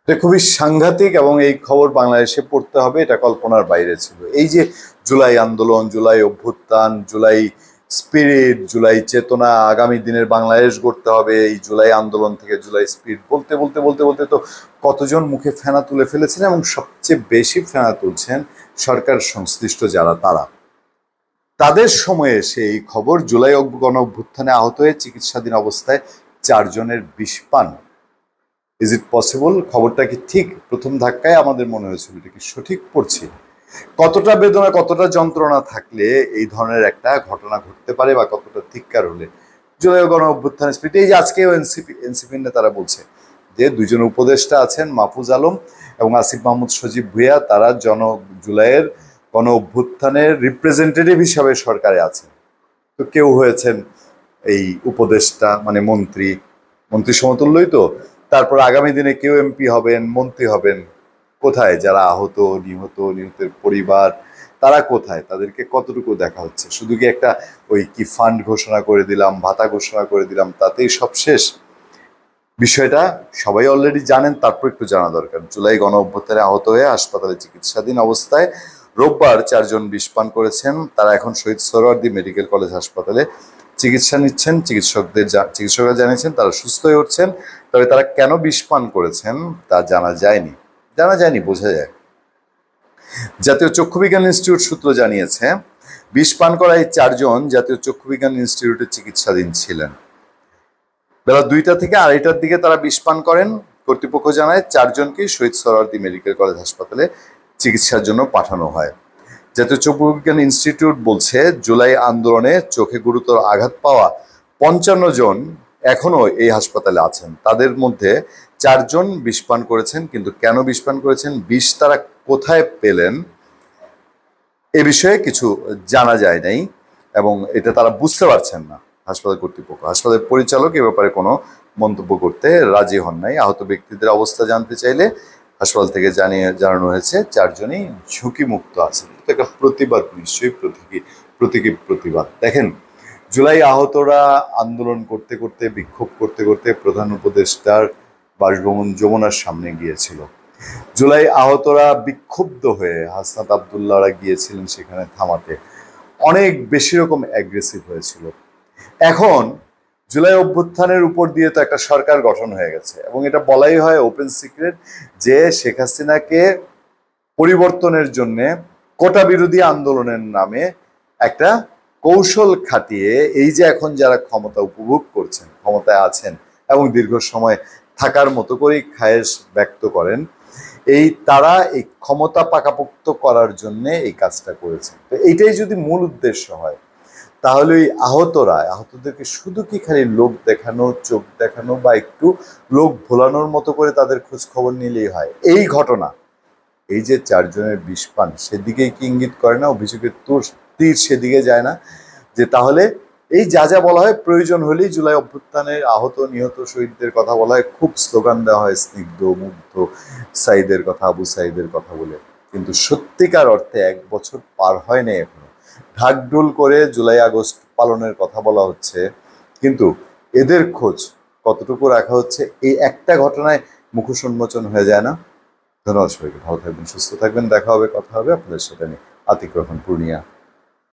এটা খুবই সাংঘাতিক এবং এই খবর বাংলাদেশে পড়তে হবে এটা কল্পনার বাইরে ছিল। এই যে জুলাই আন্দোলন, জুলাই অভ্যুত্থান, জুলাই স্পিরিট, জুলাই চেতনা, আগামী দিনের বাংলাদেশ গড়তে হবে, এই জুলাই আন্দোলন থেকে জুলাই স্পিরিট বলতে বলতে বলতে বলতে তো কতজন মুখে ফেনা তুলে ফেলেছেন, এবং সবচেয়ে বেশি ফেনা তুলছেন সরকার সংশ্লিষ্ট যারা, তাদের সময়ে এসে এই খবর জুলাই গণ অভ্যুত্থানে আহত হয়ে চিকিৎসাধীন অবস্থায় 4 জনের বিষ পান। Is it possible? খবরটা কি ঠিক? প্রথম ধাক্কায় আমাদের মনে হয়েছিল এটা কি সঠিক পড়ছি? কতটা বেদনা, কতটা যন্ত্রণা থাকলে এই ধরনের একটা ঘটনা ঘটতে পারে, বা কতটা ধিক্কার হলে জুলাই গণ অভ্যুত্থানের স্মৃতি। এই যে আজকেও এনসিপি নেতারা বলছে যে 2 জন উপদেষ্টা আছেন, মাহফুজ আলম এবং আসিফ মাহমুদ সজীব ভুঁইয়া, তারা জুলাইয়ের গণ অভ্যুত্থানের রিপ্রেজেন্টেটিভ হিসাবে সরকারে আছেন। তো কেউ হয়েছেন এই উপদেষ্টা, মানে মন্ত্রী সমতুল্যই তো। তারপর আগামী দিনে কেউ এমপি হবেন, মন্ত্রী হবেন। কোথায় যারা আহত, নিহতের পরিবার, তারা কোথায়? তাদেরকে কতটুকু দেখা হচ্ছে? শুধু কি একটা ওই কি ফান্ড ঘোষণা করে দিলাম, ভাতা ঘোষণা করে দিলাম, তাতেই সব শেষ? বিষয়টা সবাই অলরেডি জানেন, তারপর একটু জানা দরকার। জুলাই গণ অভ্যুত্থানে আহত হয়ে হাসপাতালে চিকিৎসাধীন অবস্থায় রোববার 4 জন বিষ পান করেছেন। তারা এখন শহীদ সোহরাওয়ার্দী মেডিকেল কলেজ হাসপাতালে চিকিৎসা নিচ্ছেন। চিকিৎসকরা জানিয়েছেন তারা সুস্থ হয়ে উঠছেন। তবে তারা কেন বিষ পান করেছেন তা জানা যায়নি, বোঝা যায়। জাতীয় চক্ষু বিজ্ঞান ইনস্টিটিউট সূত্র জানিয়েছে, বিষ পান করা এই 4 জন জাতীয় চক্ষু বিজ্ঞান ইনস্টিটিউটে চিকিৎসাধীন ছিলেন। বেলা 2টা থেকে 2:30টার দিকে তারা বিষ পান করেন। কর্তৃপক্ষ জানায় 4 জনকেই শহীদ সোহরাওয়ার্দী মেডিকেল কলেজ হাসপাতালে চিকিৎসার জন্য পাঠানো হয়। জাতীয় চক্ষু বিজ্ঞান ইনস্টিটিউট বলছে, জুলাই আন্দোলনে চোখে গুরুতর আঘাত পাওয়া 55 জন এখনো এই হাসপাতালে আছেন। তাদের মধ্যে 4 জন বিষ পান করেছেন, কিন্তু কেন বিষ পান করেছেন, বিষ তারা কোথায় পেলেন, এ বিষয়ে কিছু জানা যায় নাই, এবং এটা তারা বুঝতে পারছেন না। হাসপাতাল কর্তৃপক্ষ, হাসপাতালের পরিচালক এ ব্যাপারে কোনো মন্তব্য করতে রাজি হন নাই। আহত ব্যক্তিদের অবস্থা জানতে চাইলে হাসপাতাল থেকে জানানো হয়েছে 4 জনই ঝুঁকিমুক্ত আছেন। একটা প্রতিবাদ, নিশ্চয়ই প্রতীকী প্রতিবাদ। দেখেন, জুলাই আহতরা আন্দোলন করতে করতে, বিক্ষোভ করতে করতে প্রধান উপদেষ্টার বাসভবন যমুনার সামনে গিয়েছিল। জুলাই আহতরা বিক্ষুব্ধ হয়ে হাসনাত আবদুল্লাহরা গিয়েছিলেন সেখানে থামাতে। অনেক বেশি রকম অ্যাগ্রেসিভ হয়েছিল। এখন জুলাই অভ্যুত্থানের উপর দিয়ে তো একটা সরকার গঠন হয়ে গেছে, এবং এটা বলাই হয় ওপেন সিক্রেট যে শেখ হাসিনাকে পরিবর্তনের জন্য কোটা বিরোধী আন্দোলনের নামে একটা কৌশল খাটিয়ে, এই যে এখন যারা ক্ষমতা উপভোগ করছেন, ক্ষমতায় আছেন এবং দীর্ঘ সময় থাকার মতো করেই খায়েশ ব্যক্ত করেন, তারা এই ক্ষমতা পাকাপোক্ত করার জন্য এই কাজটা করেছেন। তো এইটাই যদি মূল উদ্দেশ্য হয়, তাহলে ওই আহতদেরকে শুধু কি খালি লোক দেখানো, চোখ দেখানো, বা একটু লোক ভোলানোর মতো করে তাদের খোঁজ খবর নিলেই হয়? এই ঘটনা, এই যে 4 জনের বিষ পান, সেদিকেই কি ইঙ্গিত করে না? অভিযোগের তীর সেদিকে যায় না? যে তাহলে এই যা বলা হয়, প্রয়োজন হলেই জুলাই অভ্যুত্থানের আহত নিহত শহীদদের কথা বলা হয়, খুব স্লোগান দেওয়া হয়, স্নিগ্ধ মুগ্ধ সাইদের কথা, আবু সাইদের কথা বলে, কিন্তু সত্যিকার অর্থে 1 বছর পার হয় নাই এখনো। ঢাকঢোল করে জুলাই আগস্ট পালনের কথা বলা হচ্ছে, কিন্তু এদের খোঁজ কতটুকু রাখা হচ্ছে? এই একটা ঘটনায় মুখোশ উন্মোচন হয়ে যায় না? ধন্যবাদ সবাইকে। ভালো থাকবেন, সুস্থ থাকবেন। দেখা হবে, কথা হবে আপনাদের সাথে। আতিক রহমান, পূর্ণিয়া।